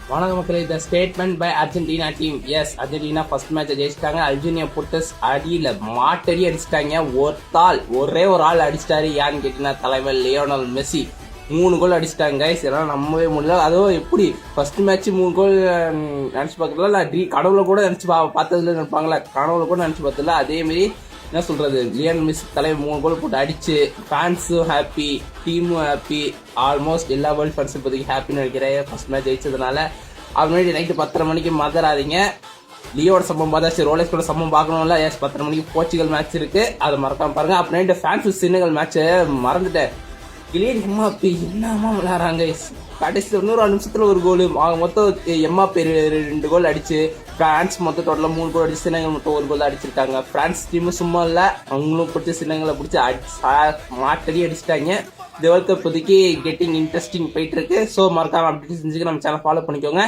வணக்கம் மக்களே. The statement by Argentina team. Yes, Argentina first match ஜெயிச்சிட்டாங்க. அல்ஜீனியா புட்டஸ் அடியில மாட்டடி அடிச்சிட்டாங்க. ஒரே ஒரு ஆள் அடிச்சிட்டாரு. யான்னு கேட்டீங்கன்னா தலைவர் லியோனல் மெஸ்ஸி 3 கோல் அடிச்சிட்டாங்க கைஸ். இதெல்லாம் நம்பவே முடியல. அதுவும் எப்படி ஃபர்ஸ்ட் மேட்ச் 3 கோல் நினைச்சு பார்க்கல, கடவுளை கூட நினைச்சு பார்த்ததுல நினைப்பாங்களா, கனவுல கூட நினைச்சு பார்த்ததில்ல. அதே மாதிரி என்ன சொல்றது, லியோனல் மெஸ்ஸி தலைவர் 3 கோல் போட்டு அடிச்சு ஃபேன்ஸும் ஹாப்பி, டீமும் ஹாப்பி, ஆல்மோஸ்ட் எல்லா வேர்ல்ட் ஃபேன்ஸும் இப்போதைக்கு ஹாப்பின்னு நினைக்கிறேன் ஃபர்ஸ்ட் மேட்ச் ஜெயிச்சதுனால. அது முன்னாடி நைட்டு 10:30 மணிக்கு மறந்துடாதீங்க. லியோட சம்பவம் பார்த்தா சரி, ரோலெக்ஸோட சம்பவம் பார்க்கணும்ல. எஸ், 10:30 மணிக்கு போர்ச்சுகல் மேட்ச் இருக்கு, அதை மறக்காம பாருங்க. அப்ப நைட்டு பிரான்ஸ் செனகல் மேட்சை மறந்துட்டேன். கிளியன் எம்மாப்பி என்னமா விளையாடுறாங்க. கடைசி 1 நிமிஷத்துல ஒரு கோல், மொத்தம் எம்மாப்பி 2 கோல் அடிச்சு பிரான்ஸ் மொத்தம் டோட்டலா 3 கோல் அடிச்சு சின்னங்கள் மொத்தம் 1 கோல் அடிச்சிருக்காங்க. பிரான்ஸ் டீம் சும்மா இல்ல, அவங்களும் பிடிச்ச சின்னங்களை பிடிச்சி மாட்டடி அடிச்சிட்டாங்க. இந்த வேர்ல்ட் கப் இப்போதைக்கு கெட்டிங் இன்ட்ரெஸ்டிங் போயிட்டு இருக்கு. ஸோ மறக்காம அப்டேட் செஞ்சுக்க நம்ம சேனல் ஃபாலோ பண்ணிக்கோங்க.